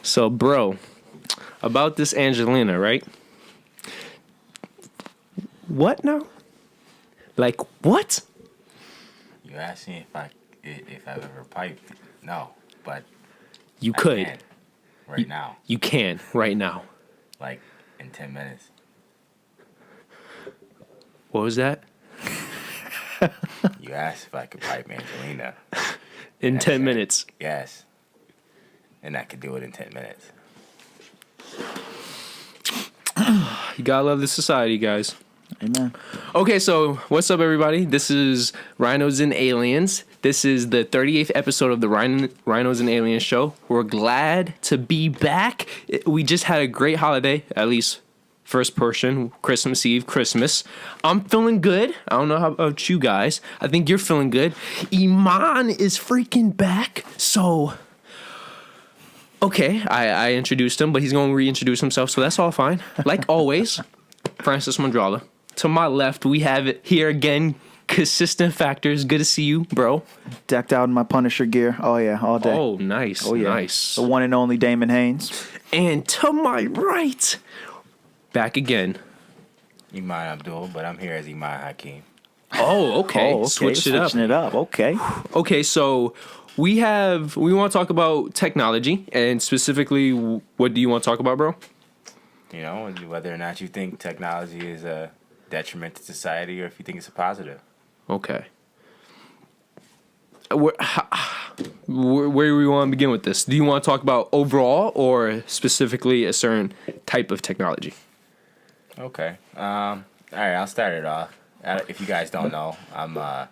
So, bro, about this Angelina, right? What now? Like, what? You asked me if I've ever piped. No, but You I could. can right now, You can right now. like in 10 minutes. What was that? You asked if I could pipe Angelina. In I 10 said, minutes. Yes. And I could do it in 10 minutes. You gotta love this society, guys. Amen. Okay, so what's up, everybody? This is Rhinos and Aliens. This is the 38th episode of the Rhinos and Aliens show. We're glad to be back. We just had a great holiday, at least first portion, Christmas Eve, Christmas. I'm feeling good. I don't know how about you guys. I think you're feeling good. Iman is freaking back. So, okay, I introduced him, but he's going to reintroduce himself, so that's all fine. Like always, Francis Mandrala. To my left, we have it here again, Consistent Factors. Good to see you, bro. Decked out in my Punisher gear. Oh, yeah, all day. Oh, nice. Oh, yeah. Nice. The one and only Damon Haynes. And to my right, back again. Iman Abdul, but I'm here as Iman Hakeem. Oh, okay. Oh, okay. Switching it up. Okay. Okay, so we want to talk about technology, and specifically, what do you want to talk about, bro? You know, whether or not you think technology is a detriment to society or if you think it's a positive. Okay. Where do we want to begin with this? Do you want to talk about overall or specifically a certain type of technology? Okay. All right, I'll start it off. If you guys don't know, I'm a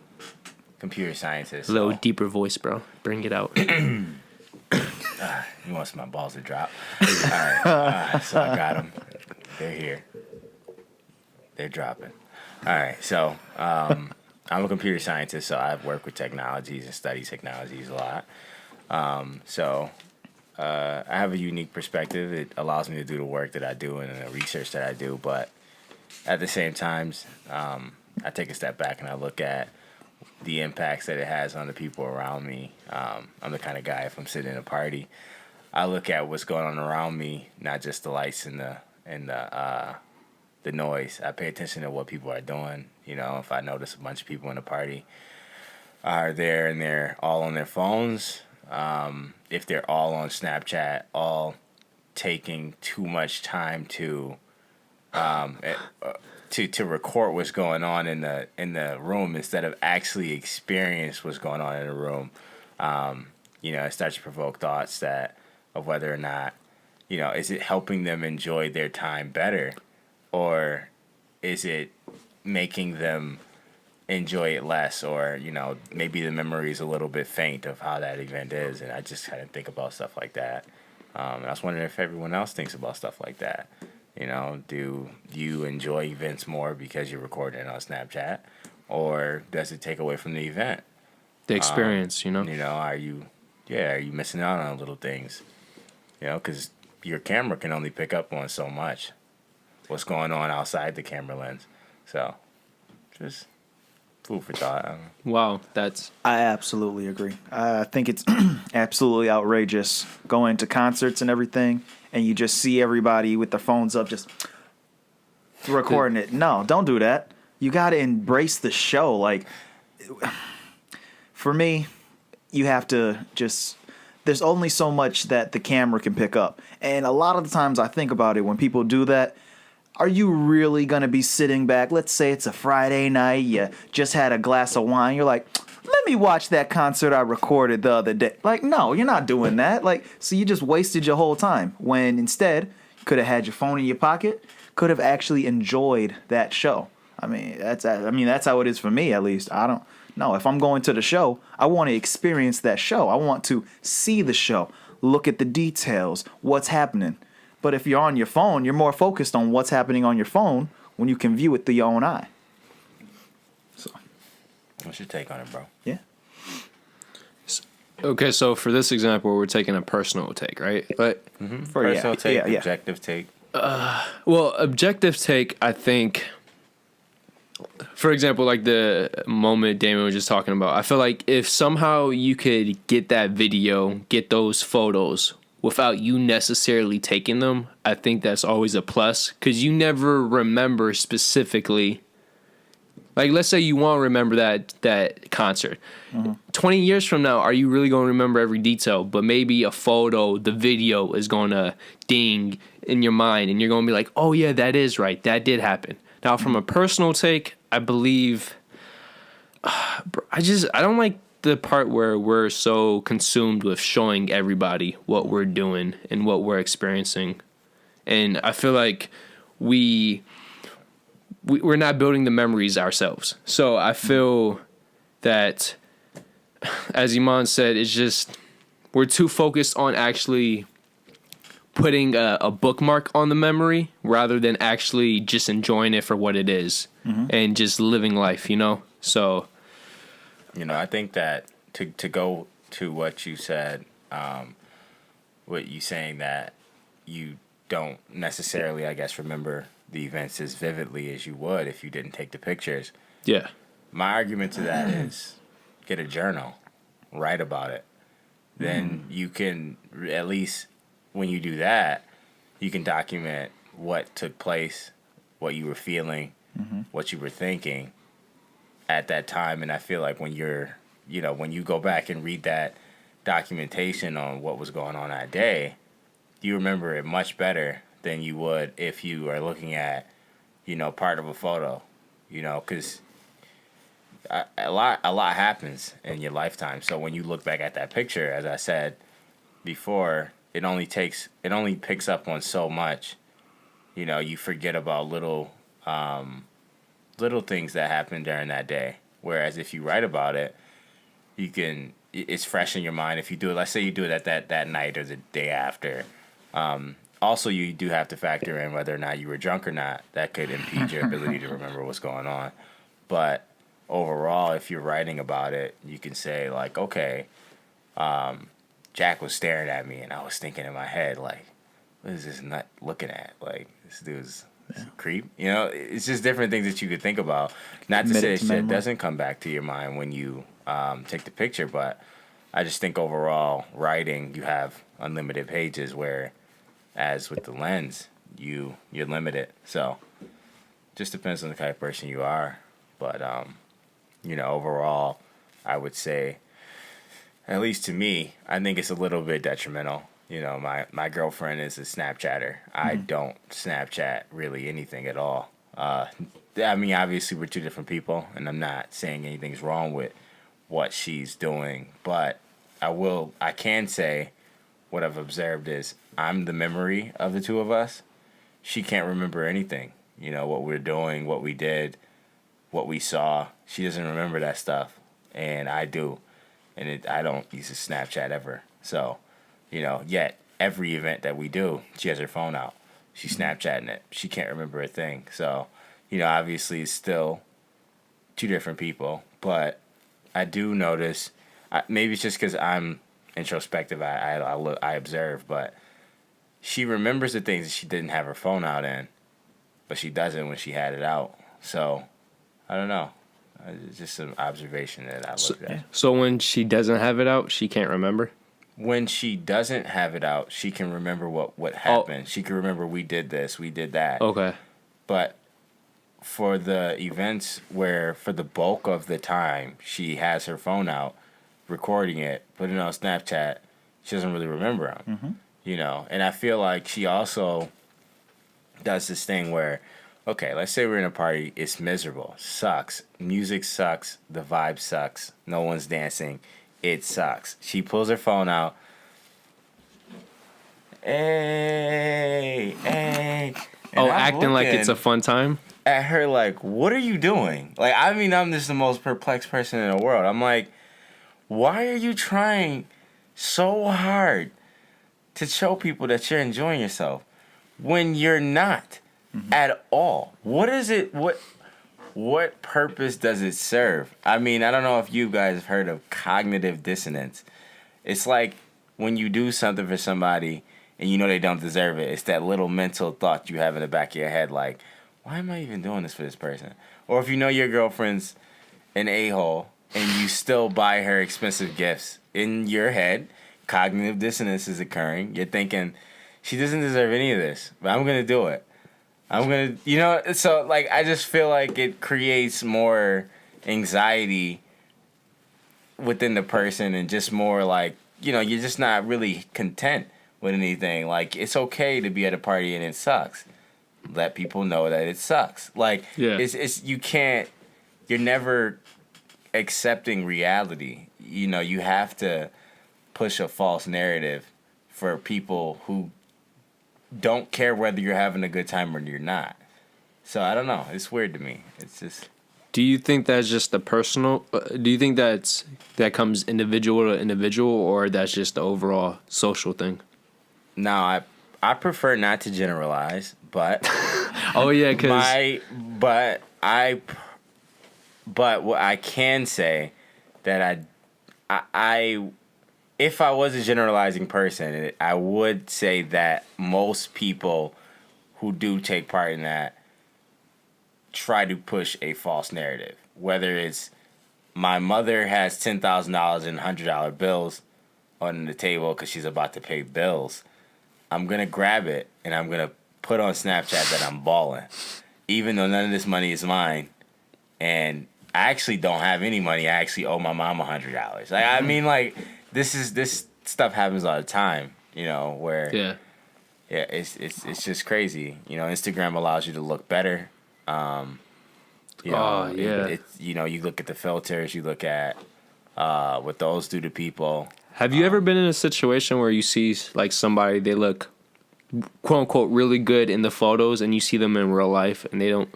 computer scientist. A little deeper voice, bro. Bring it out. You want my balls to drop. All right. So I got them. They're here. They're dropping. All right. So I'm a computer scientist, so I work with technologies and study technologies a lot. I have a unique perspective. It allows me to do the work that I do and the research that I do. But at the same time, I take a step back and I look at the impacts that it has on the people around me. I'm the kind of guy, if I'm sitting in a party, I look at what's going on around me, not just the lights and the noise. I pay attention to what people are doing. You know, if I notice a bunch of people in a party are there and they're all on their phones, if they're all on Snapchat, all taking too much time to record what's going on in the room instead of actually experience what's going on in the room, it starts to provoke thoughts of whether or not, is it helping them enjoy their time better, or is it making them enjoy it less, or maybe the memory is a little bit faint of how that event is. And I just kind of think about stuff like that. And I was wondering if everyone else thinks about stuff like that. Do you enjoy events more because you're recording it on Snapchat, or does it take away from the event? The experience, are you missing out on little things? Because your camera can only pick up on so much what's going on outside the camera lens. So, just food for thought. Wow, I absolutely agree. I think it's absolutely outrageous going to concerts and everything, and you just see everybody with their phones up just recording it. No, don't do that. You got to embrace the show. Like, for me, you have to just... There's only so much that the camera can pick up. And a lot of the times I think about it when people do that, are you really going to be sitting back? Let's say it's a Friday night, you just had a glass of wine. You're like, let me watch that concert I recorded the other day. Like, no, you're not doing that. Like, so you just wasted your whole time. When instead, you could have had your phone in your pocket, could have actually enjoyed that show. That's how it is for me, at least. No, if I'm going to the show, I want to experience that show. I want to see the show, look at the details, what's happening. But if you're on your phone, you're more focused on what's happening on your phone when you can view it through your own eye. So, what's your take on it, bro? Yeah. Okay, so for this example, we're taking a personal take, right? But personal take, yeah. objective take. Well, objective take, I think, for example, like the moment Damon was just talking about, I feel like if somehow you could get that video, get those photos without you necessarily taking them, I think that's always a plus, because you never remember specifically. Like, let's say you want to remember that concert. 20 years from now, are you really going to remember every detail? But maybe a photo, the video is going to ding in your mind, and you're going to be like, oh, yeah, that is right. That did happen. Now, from a personal take, I believe... I don't like the part where we're so consumed with showing everybody what we're doing and what we're experiencing. And I feel like we're not building the memories ourselves. So I feel that, as Iman said, it's just we're too focused on actually putting a bookmark on the memory rather than actually just enjoying it for what it is and just living life, you know? So, I think that to go to what you said, what you saying that you don't necessarily, I guess, remember the events as vividly as you would if you didn't take the pictures. yeah. My argument to that is get a journal, write about it. Then you can, at least when you do that, you can document what took place, what you were feeling, what you were thinking at that time. And I feel like when when you go back and read that documentation on what was going on that day, you remember it much better than you would if you are looking at, part of a photo, because a lot happens in your lifetime. So when you look back at that picture, as I said before, it only picks up on so much. You forget about little things that happened during that day. Whereas if you write about it, it's fresh in your mind. If you do it, let's say you do it at that night or the day after. Also, you do have to factor in whether or not you were drunk or not. That could impede your ability to remember what's going on. But overall, if you're writing about it, you can say, like, okay, Jack was staring at me, and I was thinking in my head, like, what is this nut looking at? Like, this dude's a creep. It's just different things that you could think about. Not to say shit doesn't come back to your mind when you take the picture, but I just think overall, writing, you have unlimited pages, where as with the lens, you're limited. So just depends on the kind of person you are. But overall, I would say, at least to me, I think it's a little bit detrimental. My girlfriend is a Snapchatter. I don't Snapchat really anything at all. Obviously we're two different people, and I'm not saying anything's wrong with what she's doing, but I can say what I've observed is I'm the memory of the two of us. She can't remember anything. What we're doing, what we did, what we saw. She doesn't remember that stuff, and I do. And I don't use a Snapchat ever. So, yet every event that we do, she has her phone out. She's Snapchatting it. She can't remember a thing. So, obviously it's still two different people. But I do notice, maybe it's just because I'm introspective, I observe, but she remembers the things that she didn't have her phone out in, but she doesn't when she had it out. So, I don't know. It's just an observation that I looked at. So when she doesn't have it out, she can't remember? When she doesn't have it out, she can remember what happened. She can remember we did this, we did that. Okay. But for the events where, for the bulk of the time, she has her phone out, recording it, putting it on Snapchat, she doesn't really remember them. And I feel like she also does this thing where, okay, let's say we're in a party, it's miserable, sucks, music sucks, the vibe sucks, no one's dancing, it sucks. She pulls her phone out, hey, and acting like it's a fun time? At her like, what are you doing? Like, I'm just the most perplexed person in the world. I'm like, why are you trying so hard to show people that you're enjoying yourself when you're not at all? What is it? What purpose does it serve? I don't know if you guys have heard of cognitive dissonance. It's like when you do something for somebody and you know they don't deserve it. It's that little mental thought you have in the back of your head, like, why am I even doing this for this person? Or if you know your girlfriend's an a-hole and you still buy her expensive gifts, in your head, cognitive dissonance is occurring. You're thinking, she doesn't deserve any of this, but I'm going to do it. I'm going to, so like, I just feel like it creates more anxiety within the person and just more like, you're just not really content with anything. Like, it's okay to be at a party and it sucks. Let people know that it sucks. Like, you're never accepting reality. You have to push a false narrative for people who don't care whether you're having a good time or you're not. So I don't know. It's weird to me. It's just. Do you think that's just the personal? Do you think that comes individual to individual, or that's just the overall social thing? No, I prefer not to generalize, but. Oh yeah, But what I can say that I if I was a generalizing person, I would say that most people who do take part in that try to push a false narrative. Whether it's my mother has $10,000 in $100 bills on the table because she's about to pay bills, I'm going to grab it and I'm going to put on Snapchat that I'm balling. Even though none of this money is mine and I actually don't have any money. I actually owe my mom $100. Like, I mean, like, this stuff happens all the time, where it's just crazy. Instagram allows you to look better. You look at the filters, you look at what those do to people. Have you ever been in a situation where you see like somebody, they look quote unquote really good in the photos, and you see them in real life and they don't?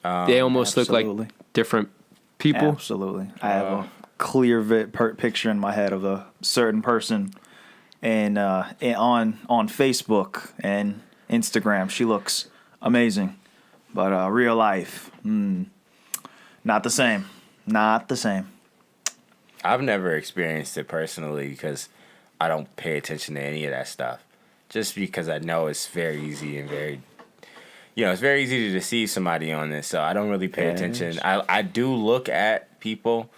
They almost absolutely. look like different people. Absolutely. I have a clear picture in my head of a certain person, and on Facebook and Instagram, she looks amazing, but real life, not the same. Not the same. I've never experienced it personally because I don't pay attention to any of that stuff. Just because I know it's very easy and very. It's very easy to deceive somebody on this, so I don't really pay attention. I do look at people,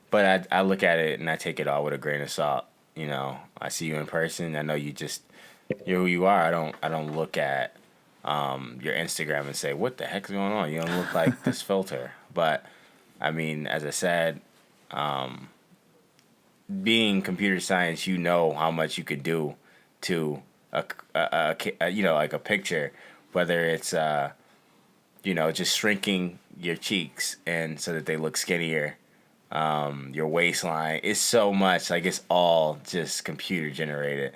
but I look at it and I take it all with a grain of salt. I see you in person. I know you're who you are. I don't look at your Instagram and say, what the heck's going on? You don't look like this filter. But, I mean, as I said, being computer science, you know how much you could do to like a picture. Whether it's, just shrinking your cheeks and so that they look skinnier, your waistline. It's so much. Like, it's all just computer generated.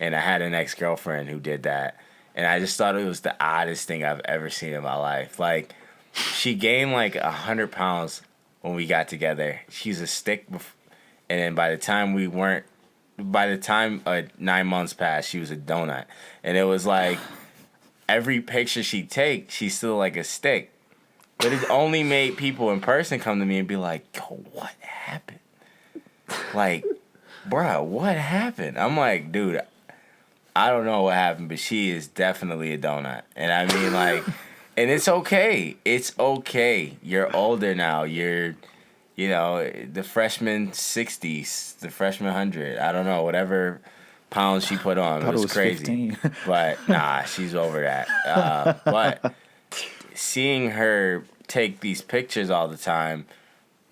And I had an ex-girlfriend who did that. And I just thought it was the oddest thing I've ever seen in my life. Like, she gained like 100 pounds when we got together. She's a stick. And then by the time 9 months passed, she was a donut. And it was like... Every picture she takes, she's still like a stick. But it only made people in person come to me and be like, yo, what happened? Like, bruh, what happened? I'm like, dude, I don't know what happened, but she is definitely a donut. And I mean, like, and it's okay. It's okay. You're older now. You're, the freshman 60s, the freshman 100. I don't know, whatever pounds she put on. It was crazy. But nah, she's over that. But seeing her take these pictures all the time,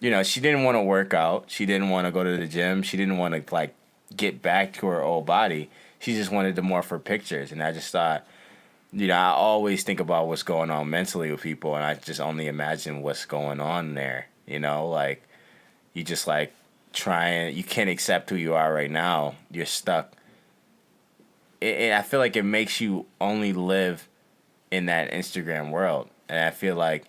she didn't want to work out. She didn't want to go to the gym. She didn't want to like get back to her old body. She just wanted to more for pictures. And I just thought, I always think about what's going on mentally with people, and I just only imagine what's going on there. Like you just like you can't accept who you are right now. You're stuck. I feel like it makes you only live in that Instagram world. And I feel like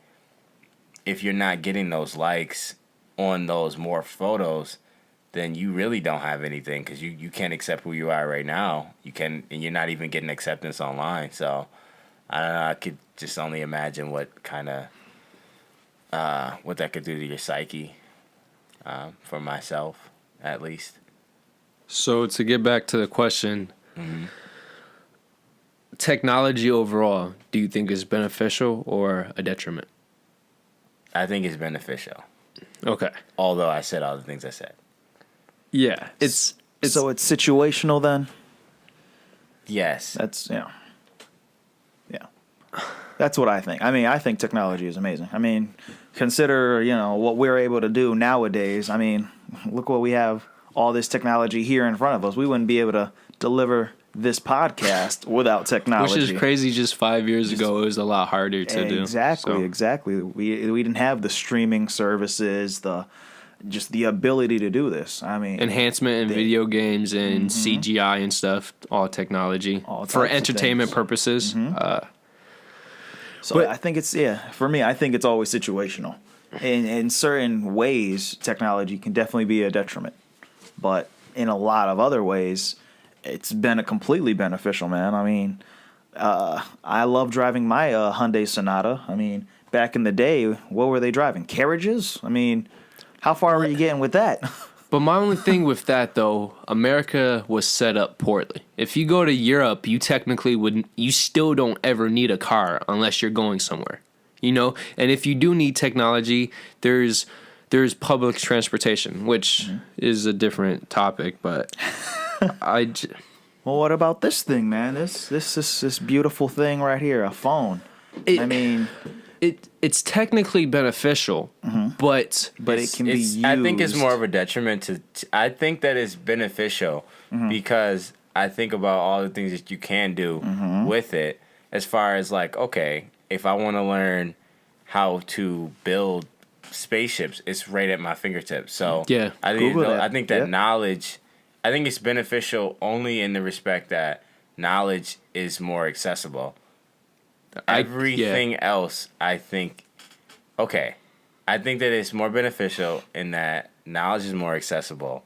if you're not getting those likes on those more photos, then you really don't have anything because you can't accept who you are right now. And you're not even getting acceptance online. So, I don't know. I could just only imagine what kind of, what that could do to your psyche, for myself, at least. So to get back to the question, technology overall, do you think is beneficial or a detriment? I think it's beneficial. Okay. Although I said all the things I said. Yeah, it's So it's situational then? Yes. That's, yeah. That's what I think. I mean, I think technology is amazing. I mean, consider, what we're able to do nowadays. I mean, look what we have, all this technology here in front of us. We wouldn't be able to deliver this podcast without technology. which is crazy. Just 5 years ago, it was a lot harder to do. Exactly. We didn't have the streaming services, just the ability to do this. I mean, Enhancement in video games and CGI and stuff, all technology All for types of entertainment things. purposes. So But- I think for me, I think it's always situational. In certain ways, technology can definitely be a detriment. But in a lot of other ways, it's been a completely beneficial, man. I mean, I love driving my Hyundai Sonata. I mean, back in the day, what were they driving? Carriages? I mean, how far were you getting with that? But my only thing with that, though, America was set up poorly. If you go to Europe, you technically you still don't ever need a car unless you're going somewhere, And if you do need technology, there's public transportation, which is a different topic, but Well, what about this thing, man? This beautiful thing right here, a phone. I mean, it's technically beneficial, but it can be used. I think it's more of a detriment to. I think that it's beneficial because I think about all the things that you can do with it. As far as like, okay, if I want to learn how to build spaceships, it's right at my fingertips. So Yeah. I Google that. I think that Yeah. knowledge. I think it's beneficial only in the respect that knowledge is more accessible. Everything else, I think, okay, I think that it's more beneficial in that knowledge is more accessible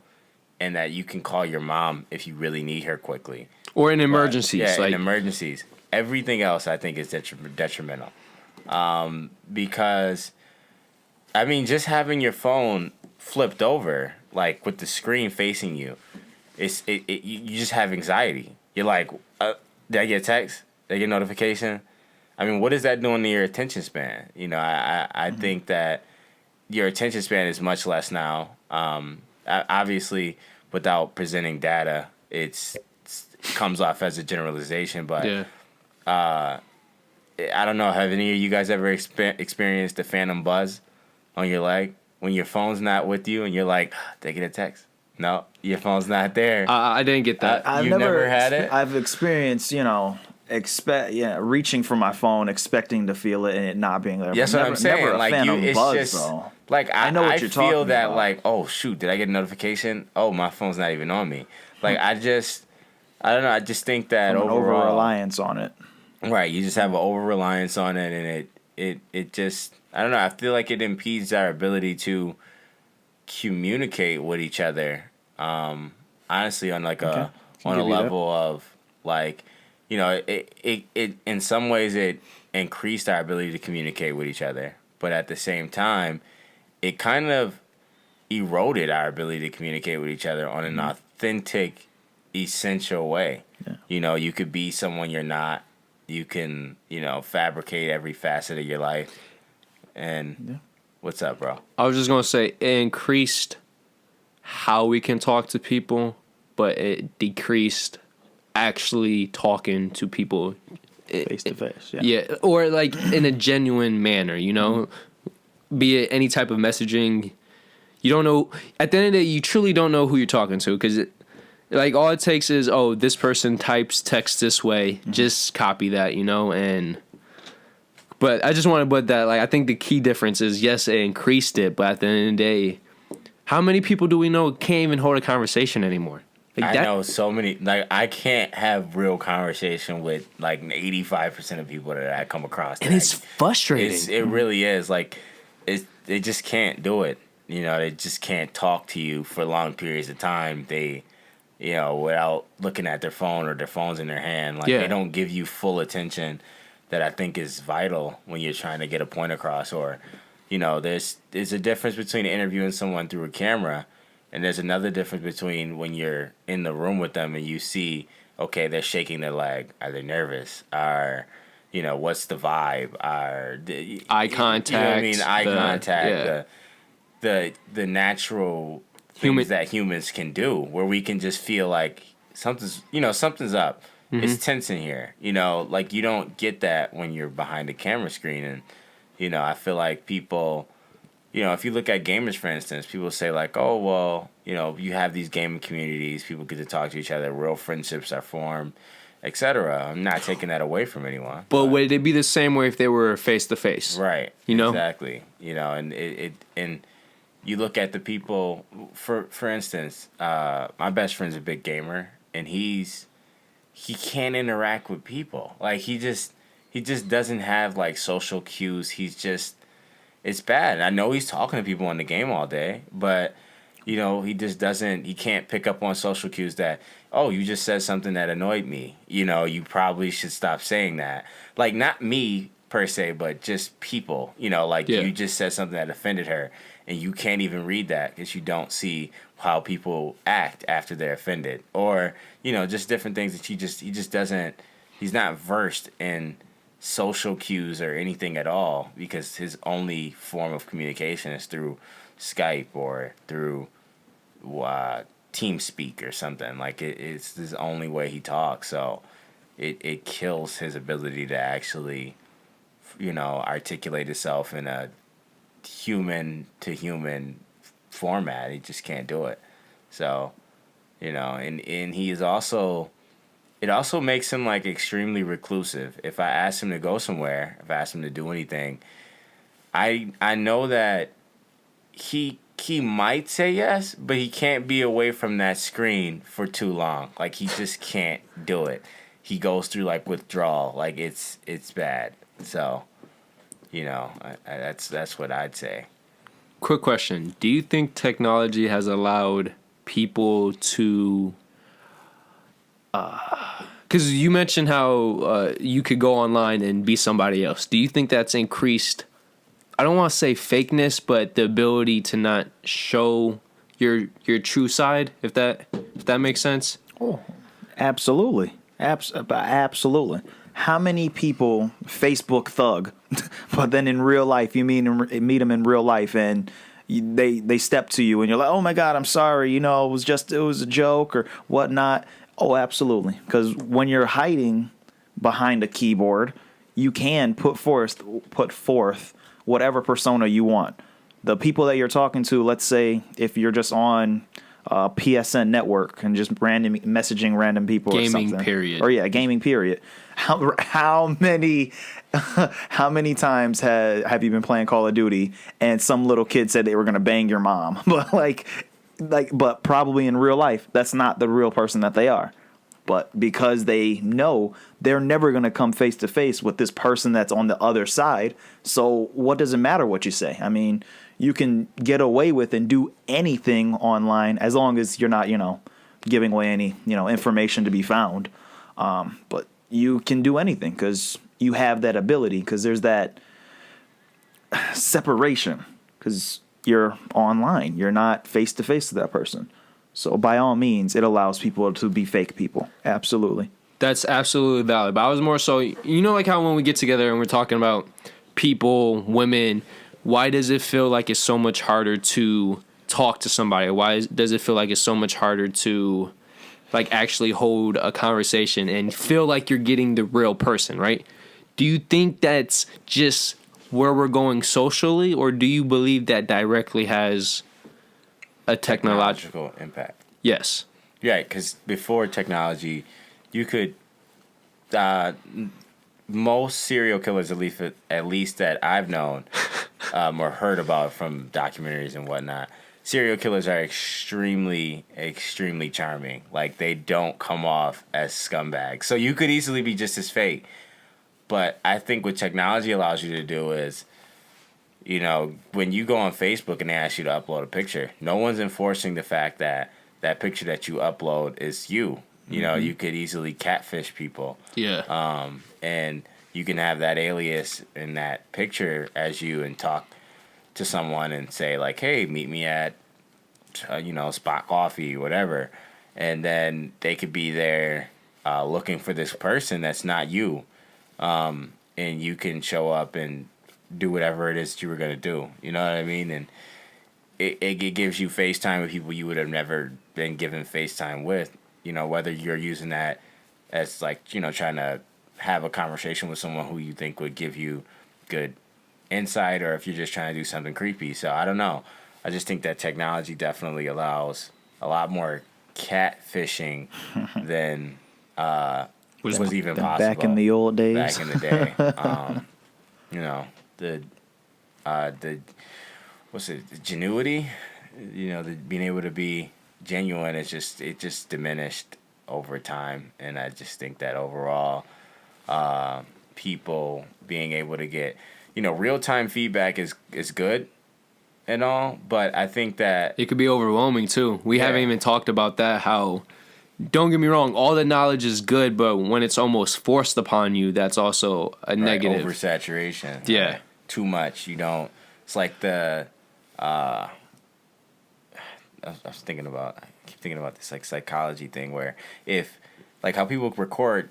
and that you can call your mom if you really need her quickly. or in emergencies, Yeah, in emergencies. Everything else, I think, is detrimental. Because, I mean, just having your phone flipped over, like with the screen facing you, you just have anxiety. You're like, did I get a text? Did I get a notification? I mean, what is that doing to your attention span? I think that your attention span is much less now. Obviously, without presenting data, it comes off as a generalization. But yeah. I don't know. Have any of you guys ever experienced the phantom buzz on your leg when your phone's not with you and you're like, did I get a text? No, your phone's not there. I didn't get that. I've never had it? I've experienced, reaching for my phone, expecting to feel it, and it not being there. That's But what I'm saying. Never a Like phantom it's buzz, just though. like I know what you're feel talking that about. like, oh shoot, did I get a notification? Oh, my phone's not even on me. Like I don't know. I just think that An overall, over-reliance on it. right? You just have an over reliance on it, and it just I don't know. I feel like it impedes our ability to communicate with each other. Honestly, on like Okay. on a Give you that. level of like, it in some ways it increased our ability to communicate with each other, but at the same time, it kind of eroded our ability to communicate with each other on an authentic, essential way. Yeah. You could be someone you're not. You can, fabricate every facet of your life. And what's up, bro? I was just gonna say it increased how we can talk to people, but it decreased actually talking to people Face to face. Yeah. Yeah, or like in a genuine manner, be it any type of messaging. You don't know. At the end of the day, you truly don't know who you're talking to because like all it takes is, oh, this person types text this way. Just copy that, and. But I just want to put that, like, I think the key difference is, yes, it increased it, but at the end of the day, how many people do we know can't even hold a conversation anymore? Like I know so many. Like, I can't have real conversation with like 85% of people that I come across. And it's frustrating. It really is. Like, they just can't do it. They just can't talk to you for long periods of time. They, without looking at their phone or their phone's in their hand. Like, they don't give you full attention that I think is vital when you're trying to get a point across. Or, there's a difference between interviewing someone through a camera, and there's another difference between when you're in the room with them and you see okay, they're shaking their leg. Are they nervous? What's the vibe? Eye You know what I mean? contact. Eye contact. Yeah. The natural Human. things that humans can do, where we can just feel like something's up. It's tense in here. Like you don't get that when you're behind a camera screen. And I feel like people, if you look at gamers, for instance, people say like, oh well, you have these gaming communities, people get to talk to each other, real friendships are formed, etc. I'm not taking that away from anyone. But would it be the same way if they were face to face? Right. You know? Exactly. And and you look at the people, for instance, my best friend's a big gamer, and he can't interact with people. Like he just doesn't have like social cues. It's bad. I know he's talking to people in the game all day, but he can't pick up on social cues that, oh, you just said something that annoyed me. You probably should stop saying that. Like not me per se, but just people, you just said something that offended her, and you can't even read that because you don't see how people act after they're offended, or just different things that he just doesn't. He's not versed in social cues or anything at all, because his only form of communication is through Skype or through TeamSpeak or something. Like it's his only way he talks. So it kills his ability to actually articulate himself in a human to human format. He just can't do it. So and he is also, it also makes him like extremely reclusive. If I ask him to go somewhere, if I ask him to do anything, I know that he might say yes, but he can't be away from that screen for too long. Like he just can't do it. He goes through like withdrawal. Like it's bad. So, that's what I'd say. Quick question. Do you think technology has allowed people to... Because you mentioned how you could go online and be somebody else. Do you think that's increased... I don't want to say fakeness, but the ability to not show your true side, if that makes sense? Oh, absolutely. Absolutely. How many people Facebook thug, but then in real life you meet them in real life and they step to you and you're like, oh my God, I'm sorry, it was a joke or whatnot. Oh, absolutely. Because when you're hiding behind a keyboard, you can put forth whatever persona you want. The people that you're talking to, let's say if you're just on PSN network and just messaging random people gaming or something. Gaming period. Or yeah, gaming period. How many times have you been playing Call of Duty and some little kid said they were going to bang your mom? But probably in real life, that's not the real person that they are. But because they know they're never going to come face to face with this person that's on the other side, so what does it matter what you say? I mean, you can get away with and do anything online as long as you're not, giving away any, information to be found. But you can do anything because you have that ability, because there's that separation, because you're online. You're not face to face to that person. So by all means, it allows people to be fake people. Absolutely. That's absolutely valid. But I was more so, like how when we get together and we're talking about people, women, why does it feel like it's so much harder to talk to somebody? Why does it feel like it's so much harder to like actually hold a conversation and feel like you're getting the real person, right? Do you think that's just where we're going socially, or do you believe that directly has a technological impact? Yes. Yeah, because before technology, you could most serial killers, at least that I've known or heard about from documentaries and whatnot, serial killers are extremely, extremely charming. Like they don't come off as scumbags. So you could easily be just as fake. But I think what technology allows you to do is, when you go on Facebook and they ask you to upload a picture, no one's enforcing the fact that that picture that you upload is you. You could easily catfish people. Yeah. And you can have that alias in that picture as you and talk to someone and say like, hey, meet me at, Spot Coffee, whatever. And then they could be there looking for this person that's not you, and you can show up and do whatever it is that you were gonna do. You know what I mean? And it gives you FaceTime with people you would have never been given FaceTime with. You know, whether you're using that as like, you know, trying to have a conversation with someone who you think would give you good insight, or if you're just trying to do something creepy. So I don't know. I just think that technology definitely allows a lot more catfishing than was even possible back in the old days. Back in the day. You know, the what's it, the genuity, you know, the being able to be genuine, it just diminished over time. And I just think that overall, people being able to get, you know, real-time feedback is good and all, but I think that it could be overwhelming too. We haven't even talked about that, how, don't get me wrong, all the knowledge is good, but when it's almost forced upon you, that's also a negative. Oversaturation. Yeah. Right? Too much. You don't, it's like the, I keep thinking about this like psychology thing where if, like how people record,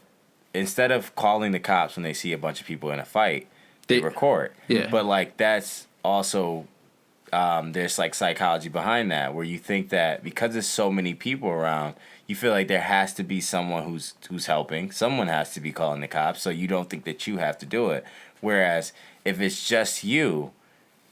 instead of calling the cops when they see a bunch of people in a fight, they record. Yeah. But like that's also, there's like psychology behind that where you think that because there's so many people around, you feel like there has to be someone who's helping. Someone has to be calling the cops, so you don't think that you have to do it. Whereas if it's just you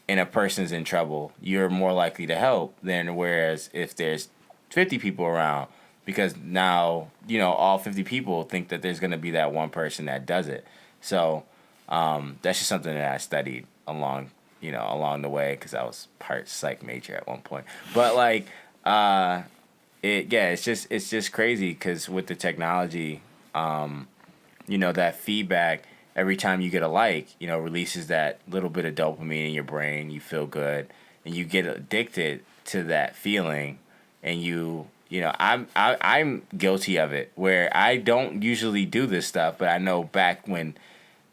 and a person's in trouble, you're more likely to help than whereas if there's 50 people around, because now, you know, all 50 people think that there's going to be that one person that does it. So that's just something that I studied along the way, because I was part psych major at one point. But like, it's just crazy because with the technology, you know, that feedback every time you get a like, you know, releases that little bit of dopamine in your brain. You feel good, and you get addicted to that feeling, and you know, I'm guilty of it where I don't usually do this stuff, but I know back when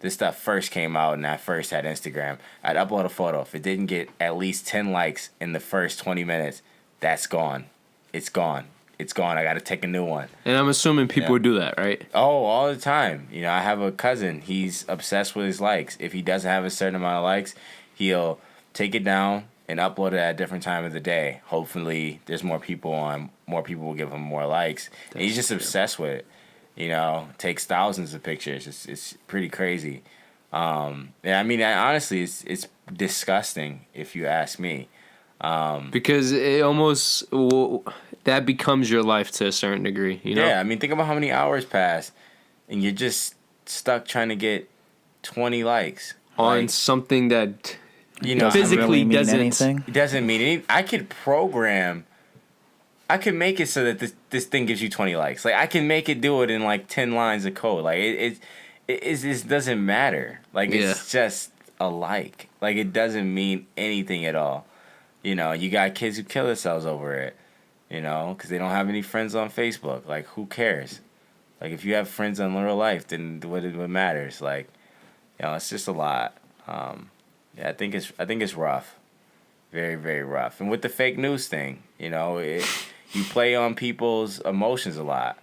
this stuff first came out and I first had Instagram, I'd upload a photo. If it didn't get at least 10 likes in the first 20 minutes, that's gone. It's gone. It's gone. I got to take a new one. And I'm assuming people would do that, right? Oh, all the time. You know, I have a cousin. He's obsessed with his likes. If he doesn't have a certain amount of likes, he'll take it down and upload it at a different time of the day. Hopefully, there's more people on. More people will give him more likes. And he's just obsessed with it. You know, takes thousands of pictures. It's pretty crazy. Yeah, I mean, honestly, it's disgusting if you ask me. Because it almost that becomes your life to a certain degree. You know? Yeah, I mean, think about how many hours pass, and you're just stuck trying to get 20 likes on like, something that, you know, physically really doesn't. anything. It doesn't mean anything. I could make it so that this thing gives you 20 likes. Like I can make it do it in like 10 lines of code. Like it doesn't matter. Like it's just a like. Like it doesn't mean anything at all. You know, you got kids who kill themselves over it. You know, because they don't have any friends on Facebook. Like who cares? Like if you have friends in real life, then what matters? Like, you know, it's just a lot. Yeah, I think it's rough. Very, very rough. And with the fake news thing, you know, you play on people's emotions a lot.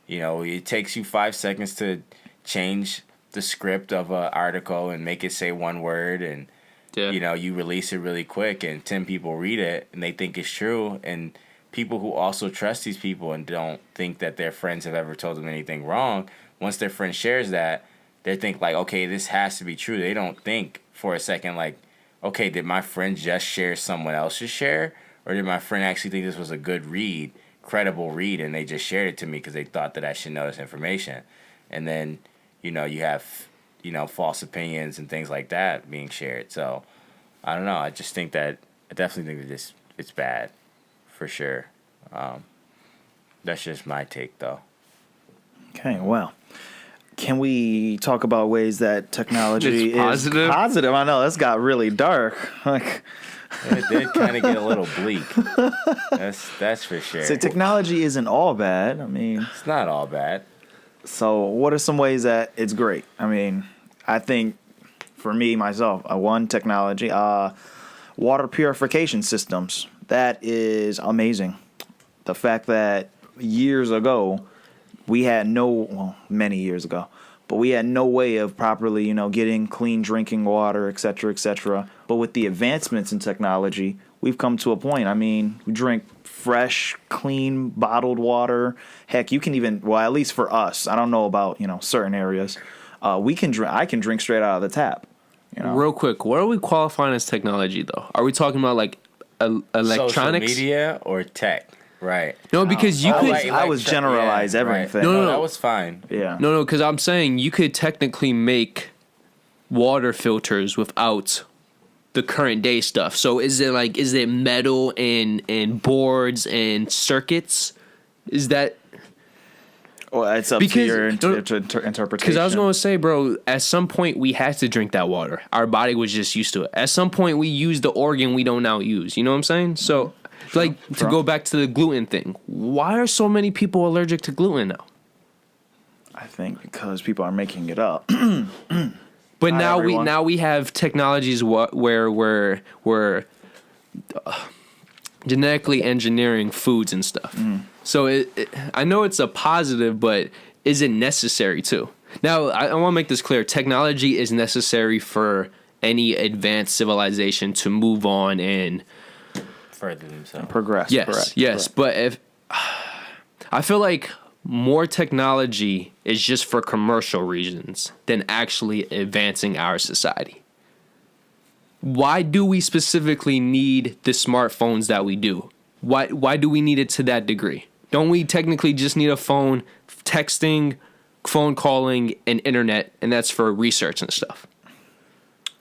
You know, it takes you 5 seconds to change the script of an article and make it say one word, and you know, you release it really quick, and 10 people read it and they think it's true, and people who also trust these people and don't think that their friends have ever told them anything wrong, once their friend shares that, they think like, okay, this has to be true. They don't think for a second like, okay, did my friend just share someone else's share? Or did my friend actually think this was a good read, credible read, and they just shared it to me because they thought that I should know this information? And then, you know, you have, you know, false opinions and things like that being shared. So, I don't know. I definitely think that it's bad, for sure. That's just my take, though. Okay, well. Can we talk about ways that technology It's positive? is positive? I know, that's got really dark. Like, It did kind of get a little bleak. That's for sure. so technology isn't all bad. I mean, It's not all bad. so what are some ways that it's great? I mean, I think for me, myself, one technology, water purification systems. That is amazing. The fact that years ago, we had many years ago, but we had no way of properly, getting clean drinking water, et cetera, et cetera. But with the advancements in technology, we've come to a point. I mean, we drink fresh, clean, bottled water. Heck, you can even, well, at least for us, I don't know about, certain areas. I can drink straight out of the tap. Real quick, what are we qualifying as technology, though? Are we talking about, like, electronics? Social media or tech? Right. No, because you could... I was generalize everything. Right. No. That was fine. Yeah. No, because I'm saying you could technically make water filters without the current day stuff. So is it metal and boards and circuits? Is that... Well, it's up to your interpretation. Because I was going to say, bro, at some point we had to drink that water. Our body was just used to it. At some point we used the organ we don't now use. You know what I'm saying? So... to go back to the gluten thing, why are so many people allergic to gluten now? I think because people are making it up. But now we have technologies where we're genetically engineering foods and stuff. So I know it's a positive, but is it necessary too? Now I want to make this clear: technology is necessary for any advanced civilization to move on and further themselves. Progress. Yes, yes. But if I feel like more technology is just for commercial reasons than actually advancing our society. Why do we specifically need the smartphones that we do? Why do we need it to that degree? Don't we technically just need a phone, texting, phone calling, and internet, and that's for research and stuff?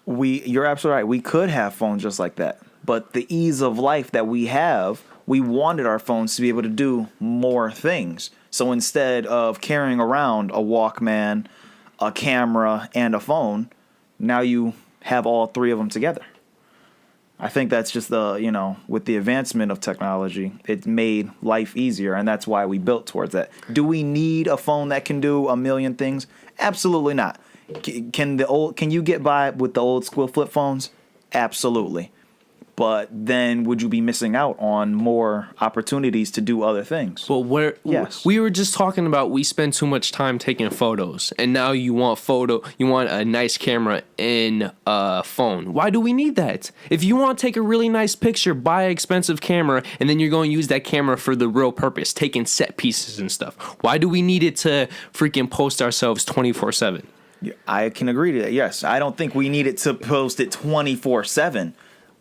You're absolutely right. We could have phones just like that. But the ease of life that we have, we wanted our phones to be able to do more things. So instead of carrying around a Walkman, a camera, and a phone, now you have all three of them together. I think that's just with the advancement of technology, it made life easier, and that's why we built towards that. Do we need a phone that can do a million things? Absolutely not. Can you get by with the old school flip phones? Absolutely. But then would you be missing out on more opportunities to do other things? Well, Yes. we were just talking about we spend too much time taking photos, and now you want a nice camera in a phone. Why do we need that? If you want to take a really nice picture, buy an expensive camera, and then you're going to use that camera for the real purpose, taking set pieces and stuff. Why do we need it to freaking post ourselves 24/7? I can agree to that. Yes, I don't think we need it to post it 24/7.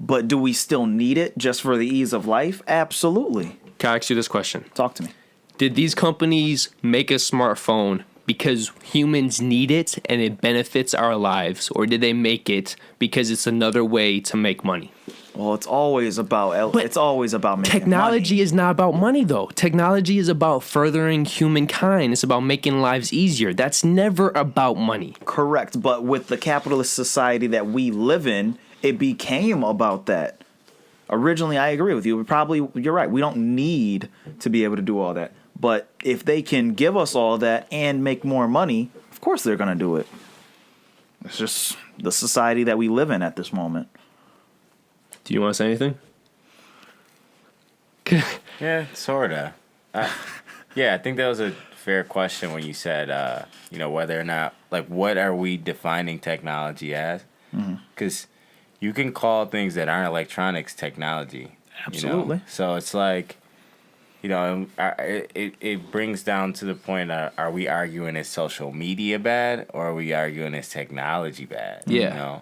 But do we still need it just for the ease of life? Absolutely. Can I ask you this question? Talk to me. Did these companies make a smartphone because humans need it and it benefits our lives, or did they make it because it's another way to make money? Well, it's always about making technology money. is not about money, though. Technology is about furthering humankind. It's about making lives easier. That's never about money. Correct, but with the capitalist society that we live in, it became about that. Originally, I agree with you. You're right. We don't need to be able to do all that. But if they can give us all that and make more money, of course they're going to do it. It's just the society that we live in at this moment. Do you want to say anything? Yeah, sorta. Yeah, I think that was a fair question when you said, whether or not, what are we defining technology as? Because you can call things that aren't electronics technology. Absolutely. So it's it brings down to the point, are we arguing is social media bad, or are we arguing is technology bad? Yeah.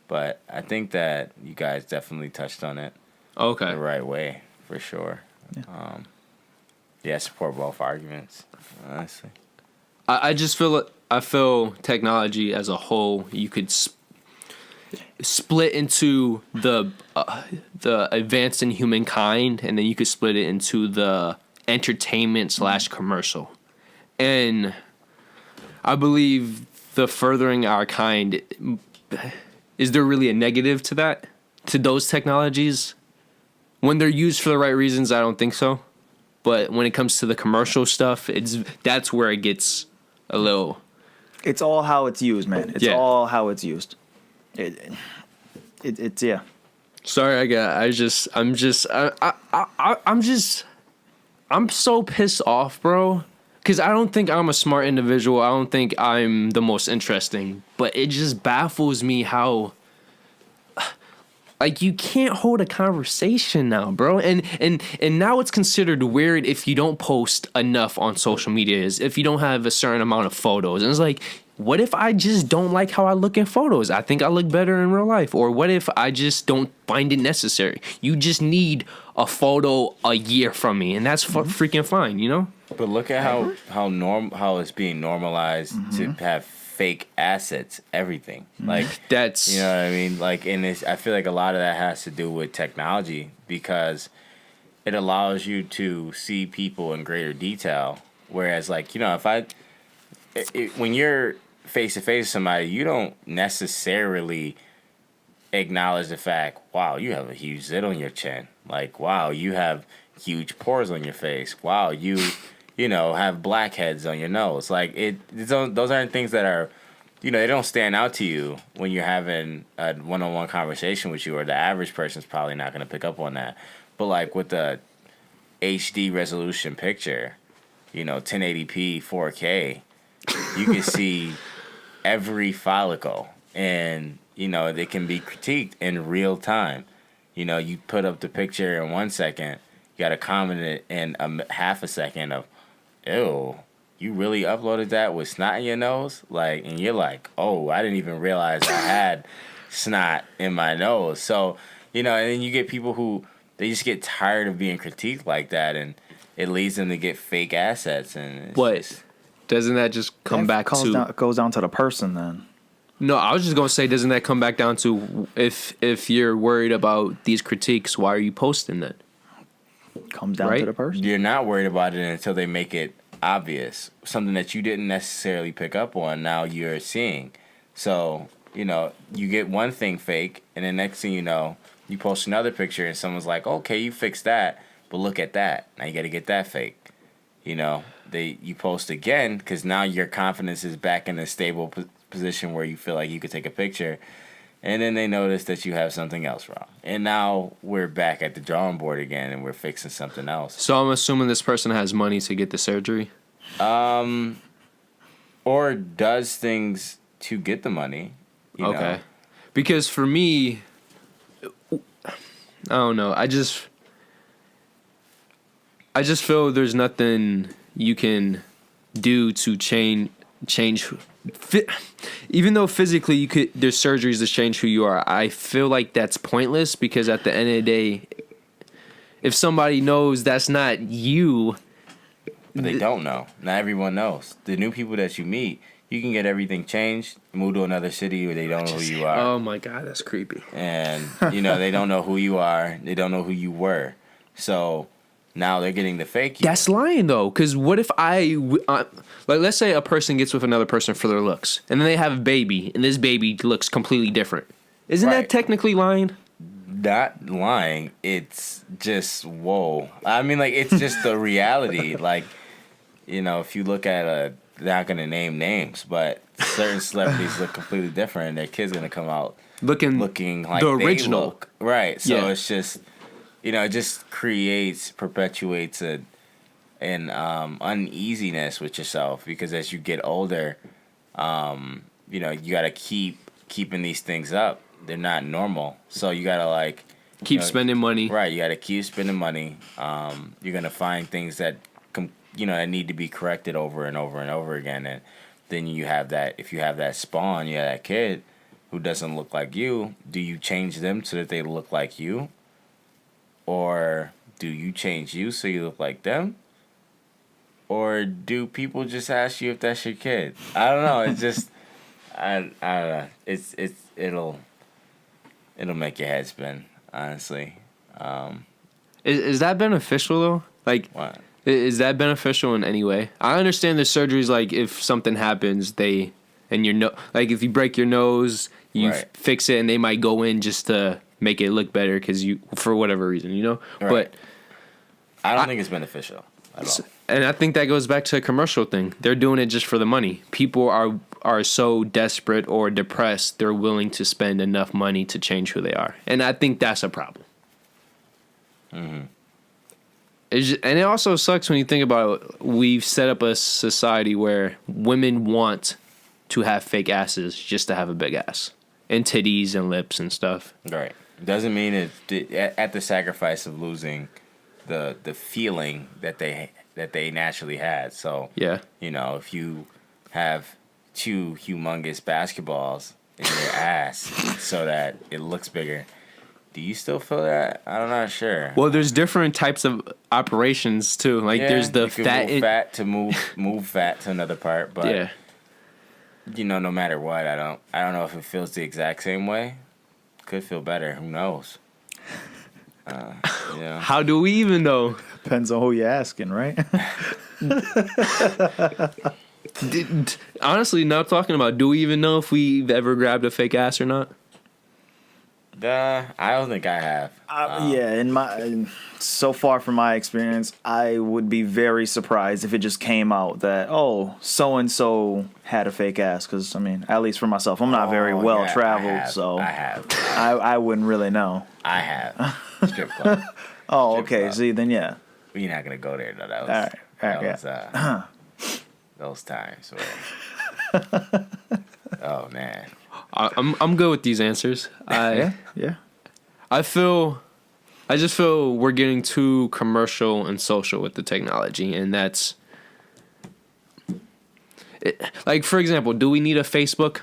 But I think that you guys definitely touched on it the right way, for sure. Yeah. Support both arguments, honestly. I feel technology as a whole, you could split into the advanced in humankind, and then you could split it into the entertainment / commercial. And I believe the furthering our kind, is there really a negative to that, to those technologies? When they're used for the right reasons, I don't think so. But when it comes to the commercial stuff, that's where it gets a little... It's all how it's used, man. It's all how it's used. It's yeah. Sorry, I'm so pissed off, bro, because I don't think I'm a smart individual. I don't think I'm the most interesting, but it just baffles me how, like, you can't hold a conversation now, bro. And now it's considered weird if you don't post enough on social media, is if you don't have a certain amount of photos. And it's like, what if I just don't like how I look in photos? I think I look better in real life. Or what if I just don't find it necessary? You just need a photo a year from me, and that's freaking fine, you know? But look at how it's being normalized to have fake assets, everything. Like, That's, you know what I mean? Like, and I feel like a lot of that has to do with technology, because it allows you to see people in greater detail. Whereas, like, you know, when you're face to face with somebody, you don't necessarily acknowledge the fact, wow, you have a huge zit on your chin. Like, wow, you have huge pores on your face. Wow, you know, have blackheads on your nose. Like, those aren't things that are, you know, they don't stand out to you when you're having a one-on-one conversation with you, or the average person's probably not going to pick up on that. But, like, with the HD resolution picture, you know, 1080p, 4K, you can see every follicle, and, you know, they can be critiqued in real time. You know, you put up the picture in 1 second, you got to comment it in half a second of, ew, you really uploaded that with snot in your nose? Like, and you're like, oh, I didn't even realize I had snot in my nose. So, you know, and then you get people who, they just get tired of being critiqued like that, and it leads them to get fake assets. And doesn't that just come back to... It goes down to the person then. No, I was just going to say, doesn't that come back down to if you're worried about these critiques, why are you posting that? Comes down to the person. You're not worried about it until they make it obvious. Something that you didn't necessarily pick up on, now you're seeing. So, you know, you get one thing fake, and then next thing you know, you post another picture, and someone's like, okay, you fixed that, but look at that. Now you got to get that fake. You know, you post again, because now your confidence is back in a stable position where you feel like you could take a picture, and then they notice that you have something else wrong, and now we're back at the drawing board again, and we're fixing something else. So I'm assuming this person has money to get the surgery, or does things to get the money. You know? Because for me, I don't know. I just feel there's nothing you can do to change. Even though physically there's surgeries to change who you are, I feel like that's pointless, because at the end of the day, if somebody knows that's not you, but they don't know. Not everyone knows. The new people that you meet, you can get everything changed, move to another city where they don't know who you are. Oh my God, that's creepy. And, you know, they don't know who you are. They don't know who you were. So now they're getting the fake you. That's lying, though, because what if like, let's say a person gets with another person for their looks, and then they have a baby, and this baby looks completely different. Isn't that technically lying? Not lying. It's just, whoa. I mean, like, it's just the reality. Like, you know, if you look at not going to name names, but certain celebrities look completely different, and their kid's going to come out looking like the original. They look. Right. So it's just, you know, it just perpetuates an uneasiness with yourself, because as you get older, you know, you got to keeping these things up. They're not normal. So you got to, like, keep spending money. Right. You got to keep spending money. You're going to find things that, that need to be corrected over and over and over again. And then you have that, if you have that spawn, you have that kid who doesn't look like you, do you change them so that they look like you? Or do you change you so you look like them? Or do people just ask you if that's your kid? I don't know. It's just, I don't know. It'll make your head spin, honestly. Is that beneficial, though? Like, what? Is that beneficial in any way? I understand the surgeries, like, if something happens, like, if you break your nose, you fix it, and they might go in just to make it look better for whatever reason, you know? Right. But I don't think it's beneficial at all. And I think that goes back to a commercial thing. They're doing it just for the money. People are so desperate or depressed, they're willing to spend enough money to change who they are. And I think that's a problem. Mm-hmm. And it also sucks when you think about it. We've set up a society where women want to have fake asses just to have a big ass and titties and lips and stuff. Right. Doesn't mean it at the sacrifice of losing the feeling that they naturally had. So Yeah. you know, if you have two humongous basketballs in your ass so that it looks bigger, do you still feel that? I'm not sure. Well, there's different types of operations too. Like Yeah, there's the you could fat. move fat to move fat to another part, but Yeah. you know, no matter what, I don't know if it feels the exact same way. Could feel better. Who knows? Yeah. How do we even know? Depends on who you're asking, right? Honestly, now talking about, do we even know if we've ever grabbed a fake ass or not? I don't think I have. Yeah, so far from my experience, I would be very surprised if it just came out that so and so had a fake ass. Because I mean, at least for myself, I'm not very well traveled, so I have. I wouldn't really know. I have. Strip club. Oh, Strip okay. club. See, then yeah. We're not gonna go there. No, that was All right, those times. Where, oh man. I'm good with these answers. Yeah. I just feel we're getting too commercial and social with the technology, and that's like, for example, do we need a Facebook?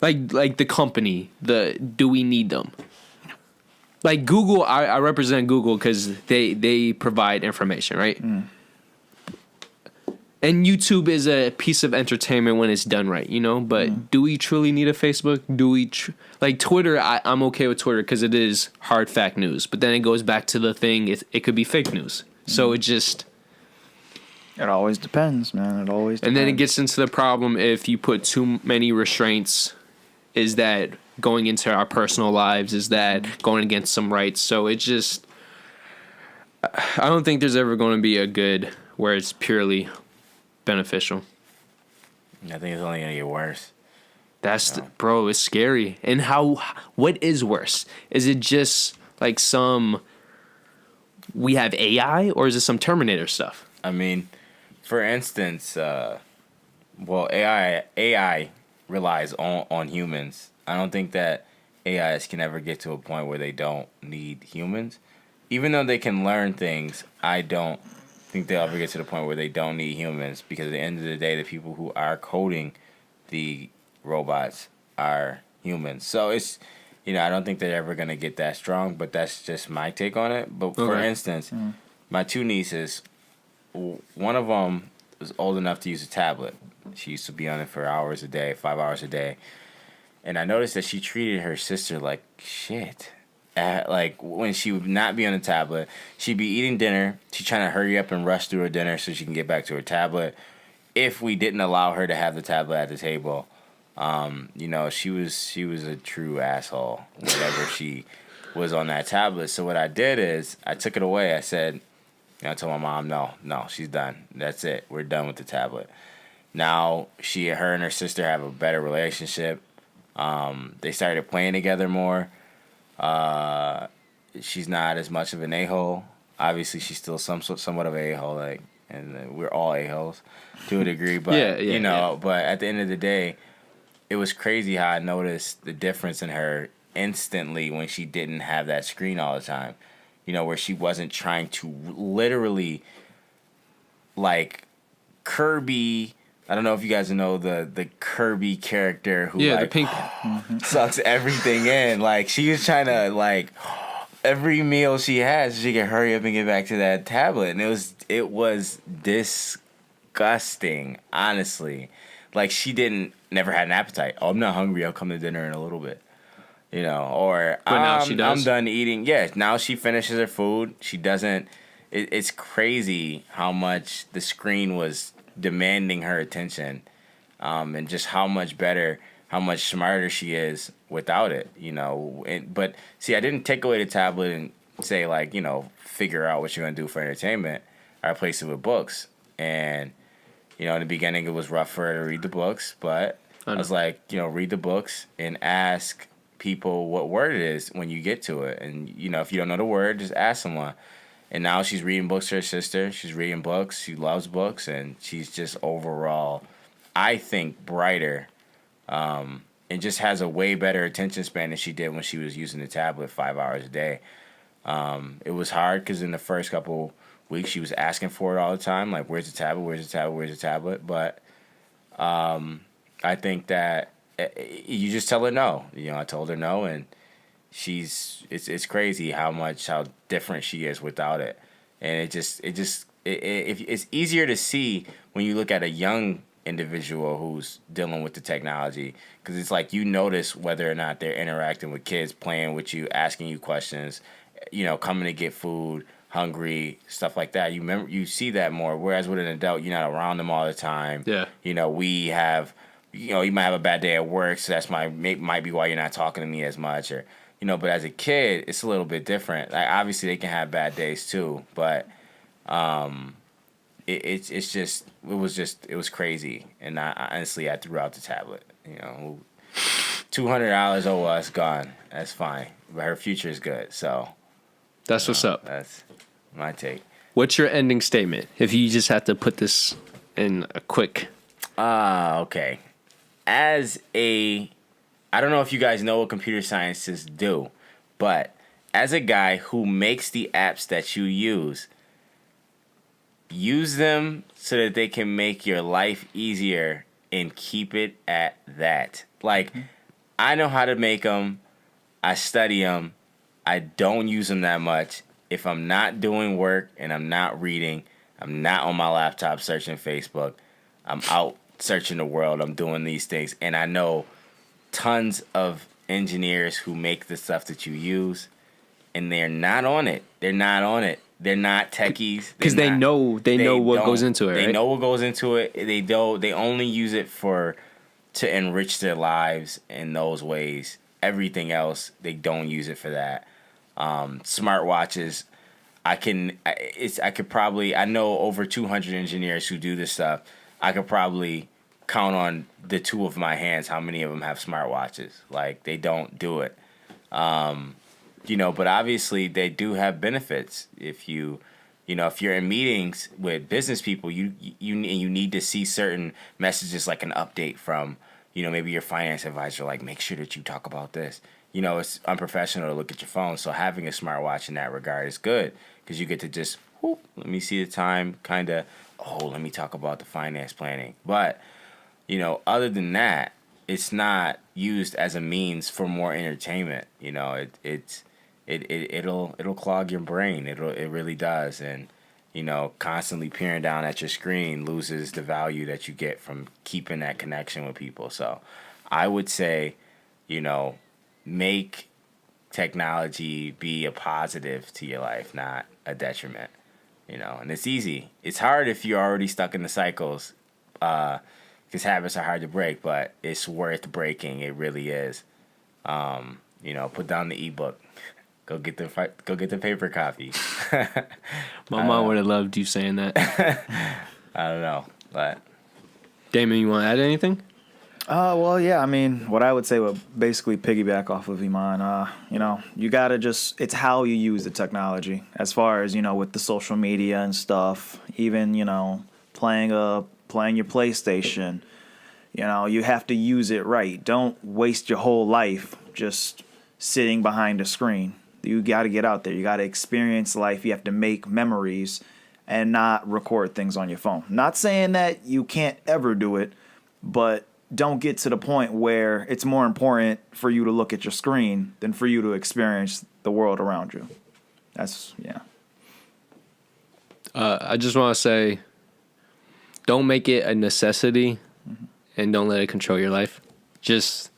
Like the company, do we need them? Like Google, I represent Google because they provide information, right? And YouTube is a piece of entertainment when it's done right, you know? But do we truly need a Facebook? Do we... like Twitter, I'm okay with Twitter because it is hard fact news. But then it goes back to the thing, it could be fake news. So it just... It always depends, man. It always depends. And then it gets into the problem if you put too many restraints. Is that going into our personal lives? Is that going against some rights? So it just... I don't think there's ever going to be a good where it's purely beneficial. I think it's only gonna get worse. Bro, it's scary. And what is worse? Is it just like we have AI, or is it some Terminator stuff? I mean, for instance, AI relies on humans. I don't think that AIs can ever get to a point where they don't need humans. Even though they can learn things, I don't think they'll ever get to the point where they don't need humans, because at the end of the day, the people who are coding the robots are humans. So it's, I don't think they're ever going to get that strong, but that's just my take on it. But for instance, my two nieces, one of them was old enough to use a tablet. She used to be on it for 5 hours a day. And I noticed that she treated her sister like shit. Like when she would not be on the tablet, she'd be eating dinner. She's trying to hurry up and rush through her dinner so she can get back to her tablet. If we didn't allow her to have the tablet at the table, she was a true asshole whenever she was on that tablet. So what I did is I took it away. I said, I told my mom, no, she's done. That's it. We're done with the tablet. Now her and her sister have a better relationship. They started playing together more. She's not as much of an a-hole. Obviously, she's still somewhat of an a-hole, and we're all a-holes to a degree. But but at the end of the day, it was crazy how I noticed the difference in her instantly when she didn't have that screen all the time. Where she wasn't trying to literally, like Kirby. I don't know if you guys know the Kirby character who the pink sucks everything in. Like she was trying to every meal she has, she can hurry up and get back to that tablet, and it was disgusting, honestly. Like she never had an appetite. Oh, I'm not hungry. I'll come to dinner in a little bit. Or but now she does. I'm done eating. Yeah, now she finishes her food. She doesn't. It's crazy how much the screen was demanding her attention, and just how much smarter she is without it. But see, I didn't take away the tablet and say figure out what you're gonna do for entertainment. I replaced it with books, and in the beginning it was rough for her to read the books, but I was like, read the books and ask people what word it is when you get to it, and if you don't know the word, just ask someone. And now she's reading books to her sister. She's reading books. She loves books, and she's just overall, I think, brighter, and just has a way better attention span than she did when she was using the tablet 5 hours a day. It was hard because in the first couple weeks she was asking for it all the time, like, "Where's the tablet? Where's the tablet? Where's the tablet?" But I think that you just tell her no. I told her no, and it's crazy how different she is without it, and it's easier to see when you look at a young individual who's dealing with the technology, because it's like you notice whether or not they're interacting with kids, playing with you, asking you questions, coming to get food, hungry, stuff like that. You see that more, whereas with an adult, you're not around them all the time. Yeah. We have, you might have a bad day at work, so that's might be why you're not talking to me as much, or but as a kid, it's a little bit different. Like, obviously they can have bad days too, but it was crazy, and I honestly threw out the tablet. $200 owe us, gone. That's fine, but her future is good. So that's what's up. That's my take. What's your ending statement? If you just have to put this in a quick. Okay. I don't know if you guys know what computer scientists do, but as a guy who makes the apps that you use them so that they can make your life easier and keep it at that. Like, I know how to make them. I study them. I don't use them that much. If I'm not doing work and I'm not reading, I'm not on my laptop searching Facebook, I'm out searching the world, I'm doing these things. And I know tons of engineers who make the stuff that you use, and they're not on it. They're not techies. Because they know what goes into it, right? They know what goes into it. They only use it to enrich their lives in those ways. Everything else, they don't use it for that. Smartwatches, I know over 200 engineers who do this stuff. I could probably count on the two of my hands how many of them have smartwatches. Like, they don't do it. But obviously they do have benefits. If you're in meetings with business people, you need to see certain messages, like an update from, maybe your finance advisor, like, make sure that you talk about this. It's unprofessional to look at your phone. So having a smartwatch in that regard is good, because you get to just, let me see the time, kind of, let me talk about the finance planning. But, other than that, it's not used as a means for more entertainment. It'll clog your brain. It really does. And, constantly peering down at your screen loses the value that you get from keeping that connection with people. So I would say, make technology be a positive to your life, not a detriment. And it's easy. It's hard if you're already stuck in the cycles, because habits are hard to break, but it's worth breaking. It really is. Put down the ebook. Go get the paper copy. My mom would have loved you saying that. I don't know, but Damon, you want to add anything? Well, yeah. I mean, what I would say would basically piggyback off of Iman. You gotta it's how you use the technology. As far as with the social media and stuff, even playing your PlayStation. You have to use it right. Don't waste your whole life just sitting behind a screen. You got to get out there. You got to experience life. You have to make memories and not record things on your phone. Not saying that you can't ever do it, but don't get to the point where it's more important for you to look at your screen than for you to experience the world around you. Yeah. I just want to say, don't make it a necessity, and don't let it control your life. Just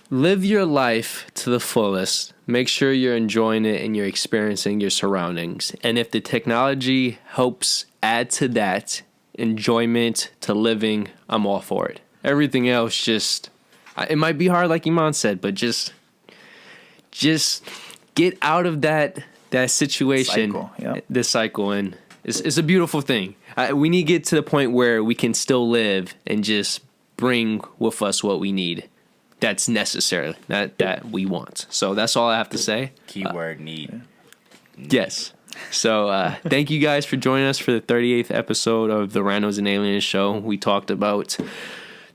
live your life to the fullest. Make sure you're enjoying it and you're experiencing your surroundings. And if the technology helps add to that enjoyment to living, I'm all for it. Everything else, it might be hard, like Iman said, but just get out of that situation, this cycle, and it's a beautiful thing. We need to get to the point where we can still live and just bring with us what we need. That's necessary, that we want. So that's all I have to say. Keyword need. Yes. So thank you guys for joining us for the 38th episode of the Rhinos and Aliens show. We talked about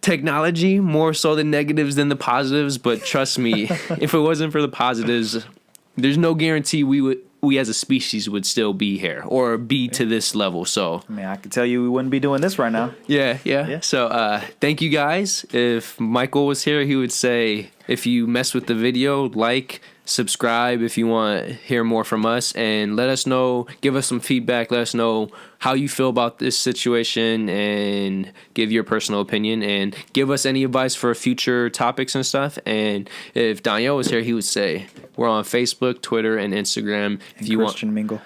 technology, more so the negatives than the positives, but trust me, if it wasn't for the positives, there's no guarantee we as a species would still be here or be to this level. So I mean, I could tell you we wouldn't be doing this right now. yeah. So thank you guys. If Michael was here, he would say, if you mess with the video, like, subscribe if you want to hear more from us, and let us know, give us some feedback, let us know how you feel about this situation, and give your personal opinion, and give us any advice for future topics and stuff. And if Daniel was here, he would say we're on Facebook, Twitter, and Instagram. If you Christian Mingle.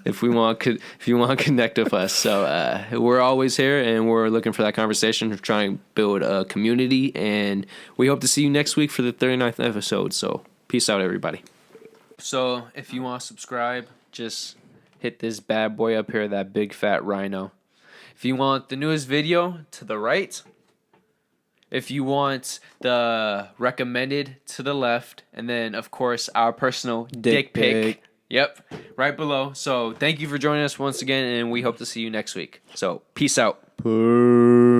if you want to connect with us. So we're always here, and we're looking for that conversation, to try and build a community, and we hope to see you next week for the 39th episode. So peace out, everybody. So if you want to subscribe, just hit this bad boy up here, that big fat rhino. If you want the newest video, to the right. If you want the recommended, to the left. And then, of course, our personal dick pic. Yep, right below. So thank you for joining us once again, and we hope to see you next week. So peace out. Peace.